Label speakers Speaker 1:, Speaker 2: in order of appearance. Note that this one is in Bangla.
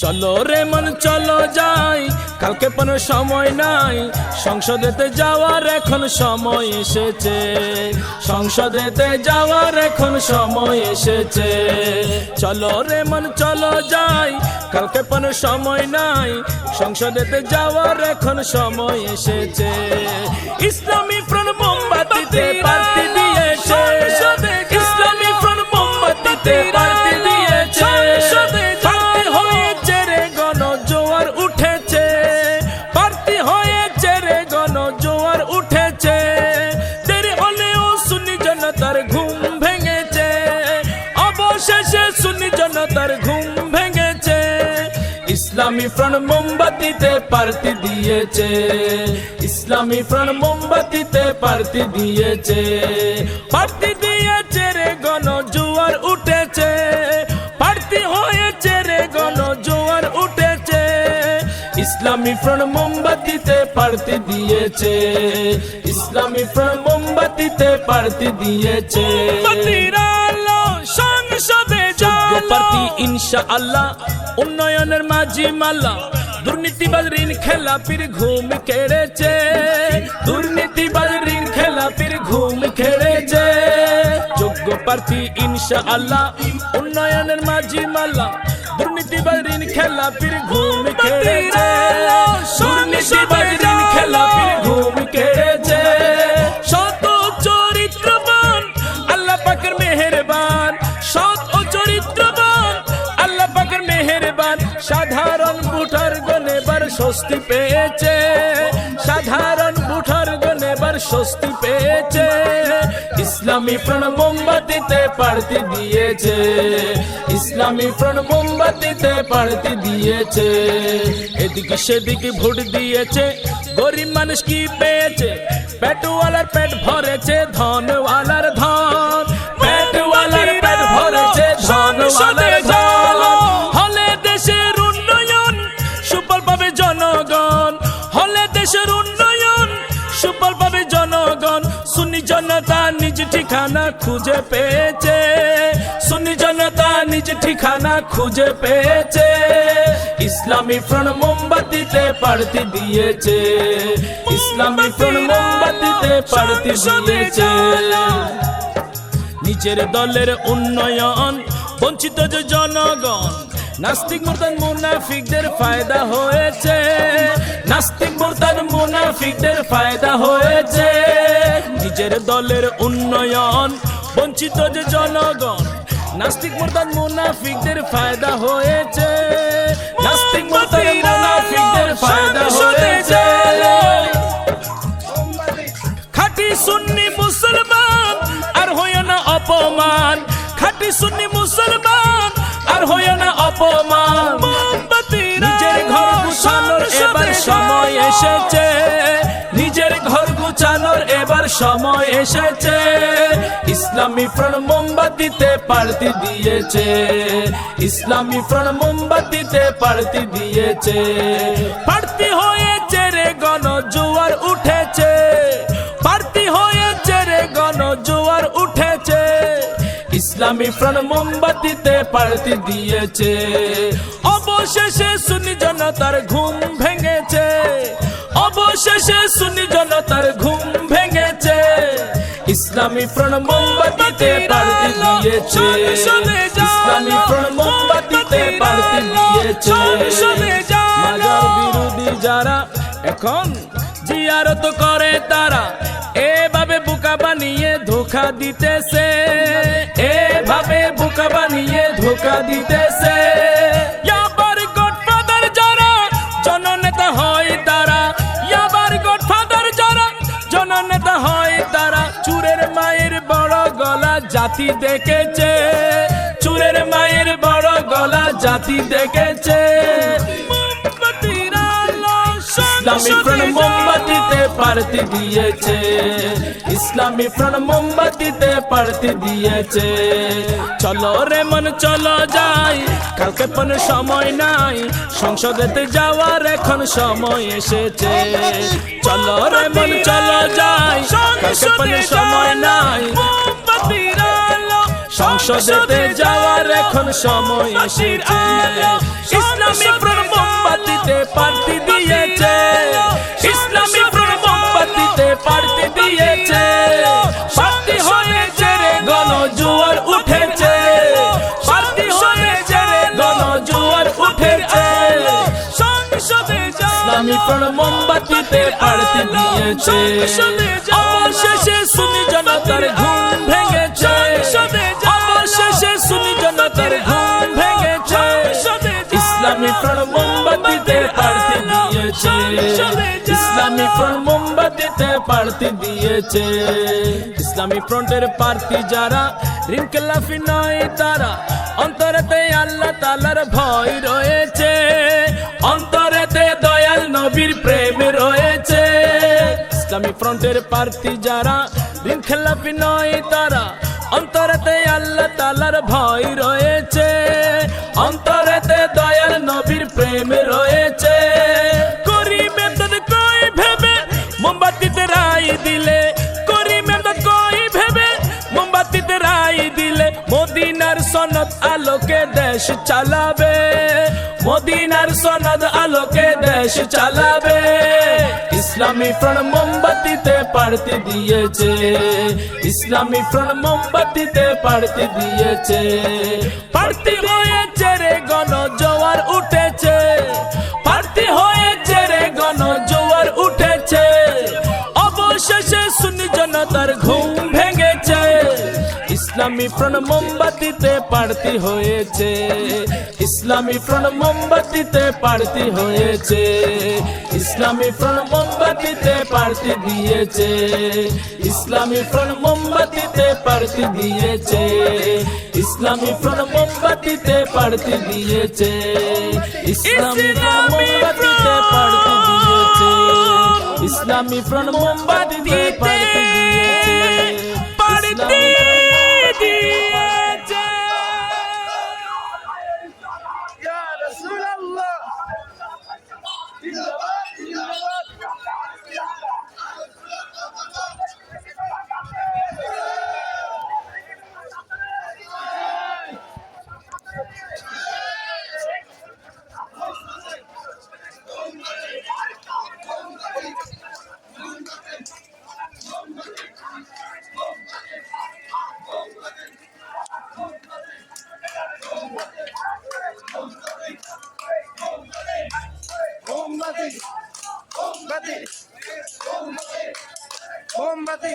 Speaker 1: চলো রে মন চলো যাই, কালকে কোনো সময় নাই, সংসদেতে যাওয়ার এখন সময় এসেছে, সংসদেতে যাওয়ার এখন সময় এসেছে। চলো রে মন চলো যাই, কালকে কোনো সময় নাই, সংসদেতে যাওয়ার এখন সময় এসেছে। ইসলামী ফ্রন্ট মোমবাতিতে প্রার্থী দিয়েছে, ইসলামী ফ্রন্ট মোমবাতিতে প্রার্থী দিয়েছে, প্রার্থী হয়েছে রে গণজোয়ার উঠেছে, প্রার্থী হয়েছে রে গণজোয়ার উঠেছে। দেরি হলেও সুন্নি জনতার ঘুম ভেঙেছে, অবশেষে সুন্নি জনতার ঘুম ভেঙেছে। ইসলামী ফ্রন্ট মোমবাতিতে প্রার্থী দিয়েছে, ইসলামী ফ্রন্ট মোমবাতিতে প্রার্থী দিয়েছে, প্রার্থী দিয়েছে রে গণজোয়ার উঠেছে, প্রার্থী হয়েছে রে গণজোয়ার উঠেছে। ইসলামী ফ্রন্ট মোমবাতিতে প্রার্থী দিয়েছে, ইসলামী ফ্রন্ট মোমবাতিতে প্রার্থী দিয়েছে। সংসদে যোগ্য প্রার্থী ইনশাআল্লাহ, উন্নয়নের মাঝি মাল্লা, দুর্নীতিবাজ ঋণ খেলাপির ঘুম কেড়েছে, দুর্নীতিবাজ ঋণ খেলাপির ঘুম কেড়েছে। যোগ্য প্রার্থী ইনশাআল্লাহ, উন্নয়নের মাঝি মাল্লা, দুর্নীতিবাজ ঋণ খেলাপির ঘুম কেড়েছে, দুর্নীতিবাজ ঋণ খেলাপির ঘুম কেড়েছে। সৎ ও চরিত্রবান আল্লাহ পাকের মেহেরবান, সৎ ও চরিত্রবান আল্লাহ পাকের মেহেরবান, সাধারণ ভোটার গণ এবার স্বস্তি পেয়েছে, সাধারণ ভোটার গণ এবার স্বস্তি পেয়েছে। ইসলামী ফ্রন্ট মোমবাতিতে প্রার্থী দিয়েছে, ইসলামী ফ্রন্ট মোমবাতিতে প্রার্থী দিয়েছে। এদিকে সেদিকে ভোট দিয়েছে, গরিব মানুষ কি পেয়েছে? পেটওয়ালার পেট ভরেছে, ধনওয়ালার ধন, পেটওয়ালার পেট ভরেছে, ধনওয়ালার ধন। হলে দেশের উন্নয়ন সুফল পাবে জনগণ, হলে দেশের উন্নয়ন সুফল পাবে জনগণ। সুন্নি জনতা নিজ ঠিকানা খুঁজে পেয়েছে, সুন্নি জনতা নিজ ঠিকানা খুঁজে পেয়েছে। ইসলামী ফ্রন্ট মোমবাতিতে প্রার্থী দিয়েছে, ইসলামী ফ্রন্ট মোমবাতিতে প্রার্থী দিয়েছে। নিজের দলের উন্নয়ন বঞ্চিত যে জনগণ, নাস্তিক মুরতাদ মুনাফিকদের ফায়দা হয়েছে, নাস্তিক মুরতাদ মুনাফিকদের ফায়দা হয়েছে। নিজের দলের উন্নয়ন বঞ্চিত যে জনগণ, নাস্তিক মুরতাদ মুনাফিকদের ফায়দা হয়েছে, নাস্তিক মুরতাদ মুনাফিকদের ফায়দা হয়েছে। খাঁটি সুন্নি মুসলমান আর হয় না অপমান, খাঁটি সুন্নি মুসলমান আর হয় না অপমান। নিজের ঘর গুছানোর এবার সময় এসেছে, নিজের ঘর গুছানোর এবার সময় এসেছে। ইসলামী ফ্রন্ট মোমবাতিতে প্রার্থী দিয়েছে, ইসলামী ফ্রন্ট মোমবাতিতে প্রার্থী দিয়েছে, প্রার্থী হয়েছে রে গণজোয়ার উঠেছে, প্রার্থী হয়েছে রে গণজোয়ার উঠেছে। ইসলামী ফ্রন্ট মোমবাতিতে প্রার্থী দিয়েছে, অবশেষে সুন্নি জনতার ঘুম ভেঙেছে, অবশেষে সুন্নি জনতার ঘুম ভেঙেছে। ইসলামী ফ্রন্ট মোমবাতিতে প্রার্থী দিয়েছে, ইসলামী ফ্রন্ট মোমবাতিতে প্রার্থী দিয়েছে। মাজার বিরোধী যারা এখন জিয়ারত করে তারা এভাবে বোকা বানিয়ে ধোঁকা দিতেছে, এভাবে বোকা বানিয়ে ধোঁকা দিতেছে। ইয়াবার গডফাদার যারা জননেতা হয় তারা, ইয়াবার গডফাদার যারা জননেতা হয় তারা, চুরের মায়ের বড় গলা জাতি দেখেছে, চুরের মায়ের বড় গলা জাতি দেখেছে। ইসলামী ফ্রন্ট মোমবাতিতে প্রার্থী দিয়েছে, ইসলামী ফ্রন্ট মোমবাতিতে প্রার্থী দিয়েছে। চলো রে মন চলো যাই, কালকে কোনো সময় নাই, সংসদেতে যাওয়ার এখন সময় এসেছে। চলো রে মন চলো যাই, কালকে কোনো সময় নাই, সংসদেতে যাওয়ার এখন সময় এসেছে ইসলামী ফ্রন্ট মোমবাতিতে প্রার্থী দিয়েছে ইসলামী ফ্রন্ট মোমবাতিতে প্রার্থী দিয়েছে প্রার্থী হয়েছে রে গণজোয়ার উঠেছে প্রার্থী হয়েছে রে গণজোয়ার উঠেছে সংসদে ইসলামী ফ্রন্ট মোমবাতিতে প্রার্থী দিয়েছে অবশেষে সুন্নি জনতার ঘুম ভেঙেছে অবশেষে সুন্নি জনতার ঘুম ভেঙেছে ইসলামী ফ্রন্ট মোমবাতিতে প্রার্থী দিয়েছে ইসলামী ফ্রন্ট মোমবাতিতে প্রার্থী দিয়েছে ইসলামী ফ্রন্টের প্রার্থী যারা ঋণ খেলাফি নয় তারা অন্তরেতে আল্লাহ তাআলার ভয় রয়েছে অন্তরেতে দয়াল নবীর প্রেম রয়েছে ইসলামী ফ্রন্টের প্রার্থী যারা ঋণ খেলাফি নয় তারা অন্তরেতে আল্লাহ তাআলার ভয় রয়েছে অন্তরেতে দয়াল নবীর প্রেম রয়েছে করিমে তদ কই ভেবে মোমবাতিতে রাই দিলে করিমে তদ কই ভেবে মোমবাতিতে রাই দিলে মদিনার সনদ আলোকে দেশ চালাবে মদিনার সনদ আলোকে দেশ চালাবে ইসলামী ফ্রন্ট মোমবাতিতে প্রার্থী দিয়েছে ইসলামী ফ্রন্ট মোমবাতিতে প্রার্থী দিয়েছে প্রার্থী হয়েছে রে গণজোয়ার উঠেছে প্রার্থী হয়েছে রে গণজোয়ার উঠেছে অবশেষে সুন্নি জনতার ঘুম ভেঙেছে ইসলামী ফ্রন্ট মোমবাতিতে প্রার্থী হয়েছে ইসলামী ফ্রন্ট মোমবাতিতে প্রার্থী হয়েছে ইসলামী ফ্রন্ট মোমবাতিতে প্রার্থী দিয়েছে ইসলামী ফ্রন্ট মোমবাতিতে প্রার্থী দিয়েছে ইসলামী ফ্রন্ট মোমবাতিতে প্রার্থী দিয়েছে ইসলামী ফ্রন্ট মোমবাতিতে প্রার্থী দিয়েছে ইসলামী ফ্রন্ট মোমবাতিতে প্রার্থী দিয়েছে
Speaker 2: Bombati!